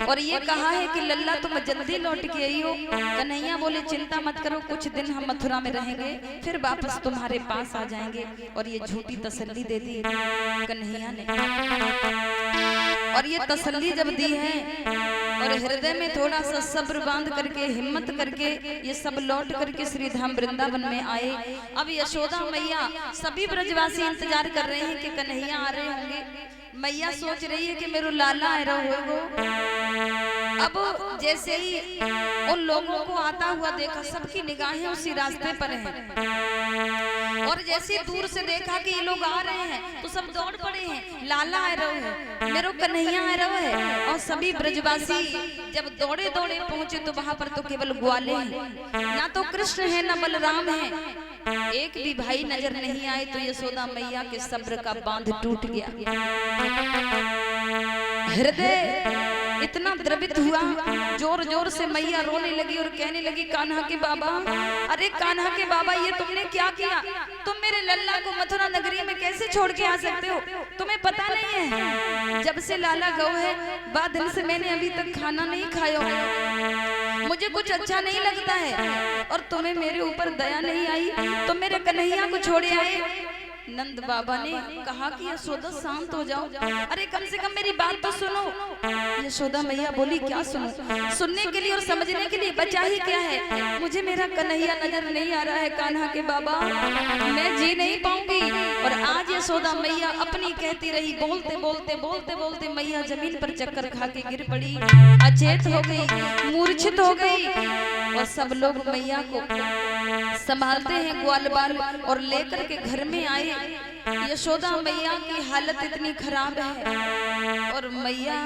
और ये कहा है कि लल्ला तुम जल्दी लौट के आई हो। कन्हैया बोले चिंता मत करो, कुछ दिन हम मथुरा में रहेंगे, फिर वापस तुम्हारे पास आ जाएंगे। और ये झूठी तसल्ली दे दी कन्हैया ने। और ये तसल्ली जब दी है और हृदय में थोड़ा सा सब्र बांध करके, हिम्मत करके ये सब लौट करके श्री धाम वृंदावन में आए। अब यशोदा मैया, सभी ब्रजवासी इंतजार कर रहे हैं कि कन्हैया आ रहे होंगे। मैया सोच रही है कि मेरे लाला आ रहा होगा। अब जैसे ही उन लोगों को आता हुआ देखा, सबकी निगाहें उसी रास्ते पर हैं। और जैसे दूर से देखा कि ये लोग आ रहे हैं तो सब दौड़ पड़े हैं, लाला आ रहा है, मेरे कन्हैया आ रहा है। और सभी ब्रजवासी जब दौड़े दौड़े पहुंचे तो वहां पर तो केवल ग्वाले हैं, ना तो कृष्ण है ना बलराम है। एक भी भाई नजर नहीं आए तो यशोदा मैया के सब्र का बांध टूट गया। हृदय इतना द्रवित हुआ, जोर जोर से मैया रोने लगी और कहने लगी, कान्हा के बाबा, अरे कान्हा के बाबा, ये तुमने क्या किया? तुम मेरे लल्ला को मथुरा नगरी में कैसे छोड़ के आ सकते हो? तुम्हें पता नहीं है जब से लाला गौ है बाद दिन से मैंने अभी तक खाना नहीं खाया, मुझे कुछ अच्छा नहीं लगता है। और तुम्हें मेरे ऊपर दया नहीं आई तो मेरे कन्हैया को छोड़े आए। नंद बाबा ने कहा कि यशोदा शांत हो जाओ, अरे कम से कम मेरी बात तो सुनो। यशोदा मैया बोली, क्या सुनो? सुनने के लिए और समझने के लिए बचा ही क्या है? मुझे मेरा कन्हैया नजर नहीं आ रहा है कान्हा के बाबा, मैं जी नहीं पाऊंगी। और आज यशोदा मैया अपनी कहती रही, बोलते बोलते बोलते बोलते मैया जमीन पर चक्कर खा के गिर पड़ी, अचेत हो गई, मूर्छित हो गई। और सब लोग मैया को संभालते हैं ग्वाल बाल और लेकर के घर में आए। यशोदा मैया की हालत इतनी खराब है। और मैया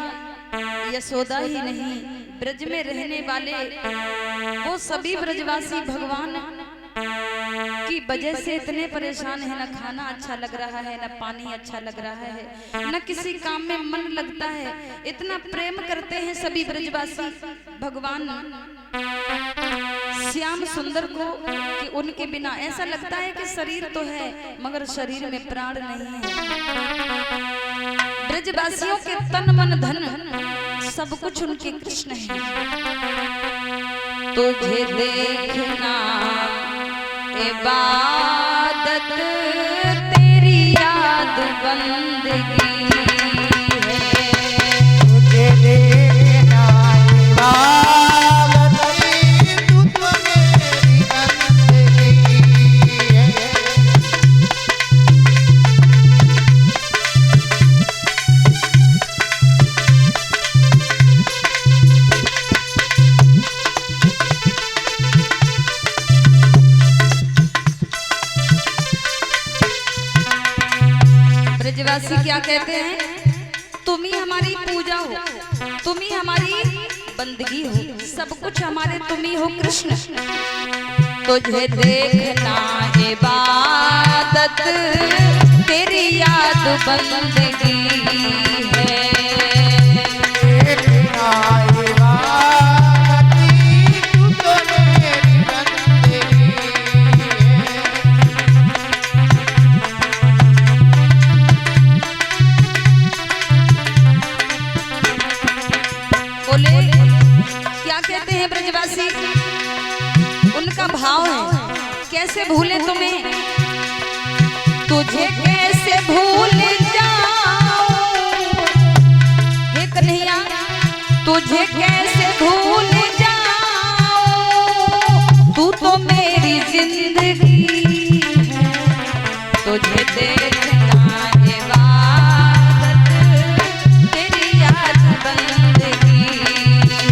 यशोदा ही नहीं, ब्रज में रहने वाले वो सभी ब्रजवासी भगवान की वजह से इतने परेशान है। न खाना अच्छा लग रहा है, न पानी अच्छा लग रहा है, न किसी काम में मन लगता है। इतना प्रेम करते हैं सभी ब्रजवासी भगवान श्याम सुंदर को कि उनके बिना ऐसा लगता है कि शरीर तो है मगर शरीर में प्राण नहीं है। ब्रजवासियों के तन मन धन सब कुछ उनके कृष्ण है। तुझे देखना इबादत, तेरी याद बंदगी है। तुझे देखना इबादत, तू तो मेरी बंदगी है। ब्रजवासी क्या कहते हैं? तुम ही हमारी पूजा हो, तुम ही हमारी बंदगी हो, सब कुछ हमारे तुम ही हो कृष्ण। तुझे देखना इबादत, तेरी याद बंदगी है। देखना इबादत, तू तो मेरी बंदगी है। बोले क्या कहते हैं ब्रजवासी? उनका भाव है, कैसे भूले तुम्हें, तुझे कैसे भूल जाऊं हे कन्हैया, तुझे कैसे भूल जाऊं, तू तो मेरी जिंदगी है। तुझे देखना इबादत, तेरी याद बंदगी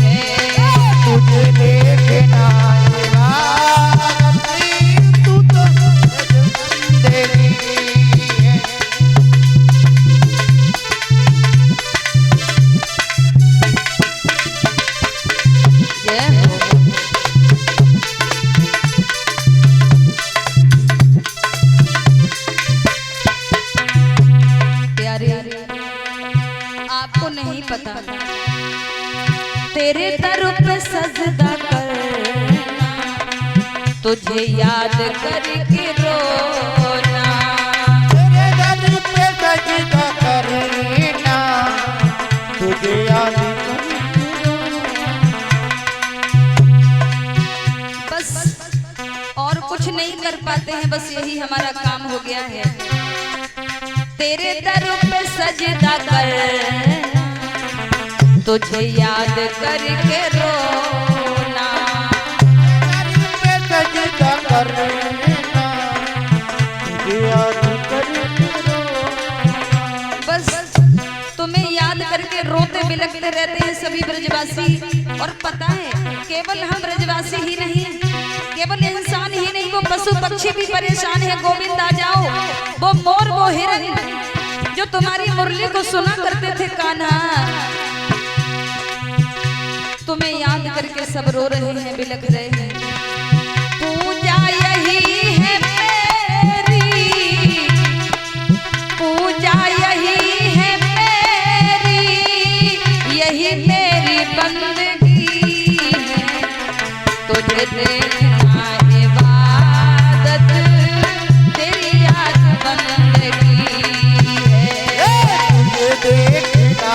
है। तुझे देखना इबादत, तू तो मेरी बंदगी है। जय हो। प्यारे, आपको नहीं पता, तेरे दर पे सजदा करना, तुझे याद करके रोना। तेरे दर पे सजदा करना, तुझे याद करके बस यही हमारा काम हो गया है। तेरे दर पे सजदा कर, तुझे याद करके रोना। पे सजदा करना, तुझे याद करके रोना। बस तुम्हें याद करके रोते बिलखते रहते हैं सभी ब्रजवासी। और पता है केवल हम ब्रजवासी ही नहीं, केवल इंसान ही नहीं, वो पशु पक्षी भी परेशान है। गोविंद आ जाओ, वो मोर वो हिरन जो तुम्हारी मुरली को सुना करते थे कान्हा, तुम्हें याद करके सब रो रहे हैं, बिलख रहे हैं। पूजा यही है मेरी, पूजा यही है मेरी, यही मेरी बंदगी है। तुझे देखना इबादत, तेरी याद बंदगी है। तुझे देखना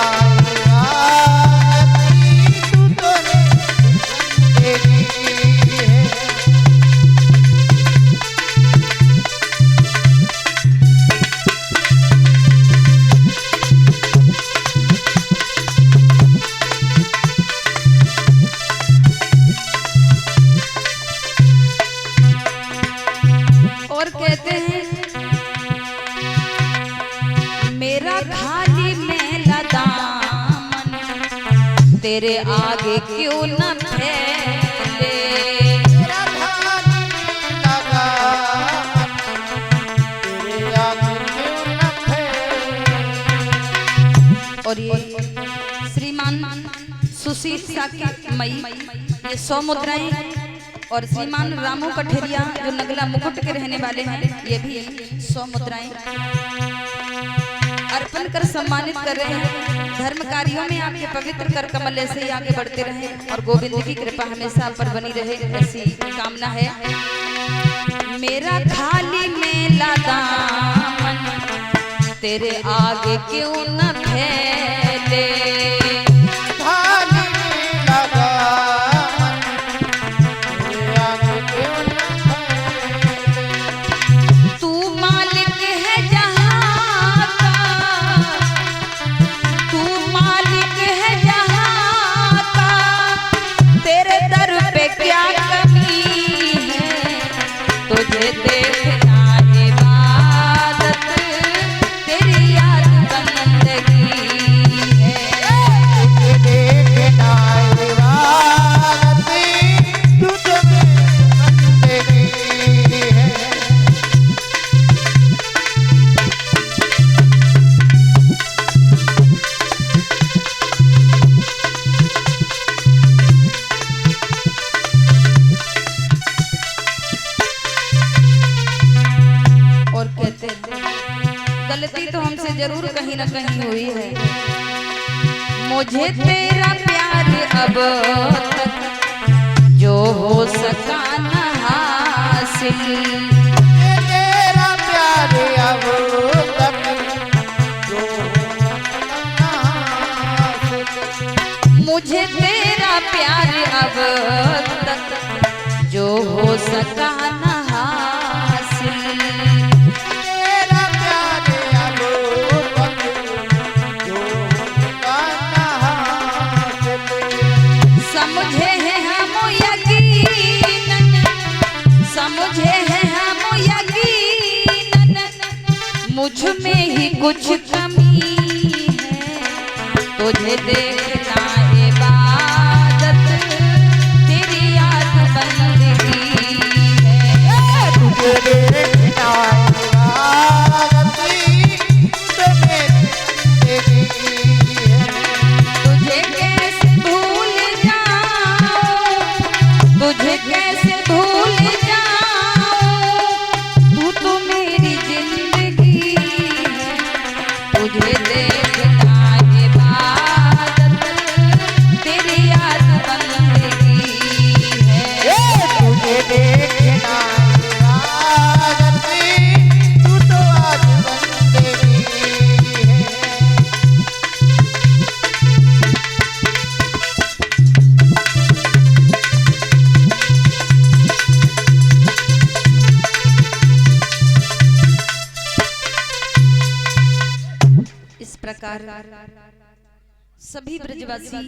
तू तो देखी है। और कहते हैं मेरा खाली मेला दामन, तेरे आगे क्यों न फैले। तेरा ध्यान लगा, तेरे आगे क्यों न फैले। और ये श्रीमान सुशील साकी मई, ये 100 मुद्राएं। और श्रीमान रामू कठेरिया जो नगला मुकुट के रहने वाले हैं, ये भी 100 मुद्राएं अर्पण कर सम्मानित कर रहे हैं। धर्म कार्यों में आपके पवित्र कर कमल ऐसे ही आगे बढ़ते रहे और गोविंद की कृपा हमेशा आप पर बनी रहे, ऐसी कामना है। मेरा खाली मेला दामन, तेरे आगे क्यों न फैले। ध्यान लगा, तेरे आगे क्यों न फैले। तू मालिक है जहां का, तू मालिक है जहां का, तेरे दर पे क्या कमी है। तुझे देखना इबादत, तेरी याद बंदगी है। तुझे देखना इबादत, तुझ में बंदगी है। और कहते हैं गलती तो हमसे जरूर कहीं ना कहीं हुई है। मुझे तेरा प्यार अब तक जो हो सका न हासिल। तेरा प्यार अब तक जो मुझे तेरा प्यार अब तक जो हो सका न हासिल। तेरा प्यार अब तक जो गाना हासिल। समझे हैं हम यकीनन, समझे हैं हम यकीनन, मुझ में ही कुछ कमी है। तुझे देखना इबादत, तेरी याद बंदगी है। तुझे देखना इबादत, तुझ में बंदगी है। तुझे कैसे भूल जाऊं, तुझे कैसे भूल जाऊं, तू तो मेरी जिंदगी है। तुझे देखना इबादत, प्रकार सभी ब्रजवासी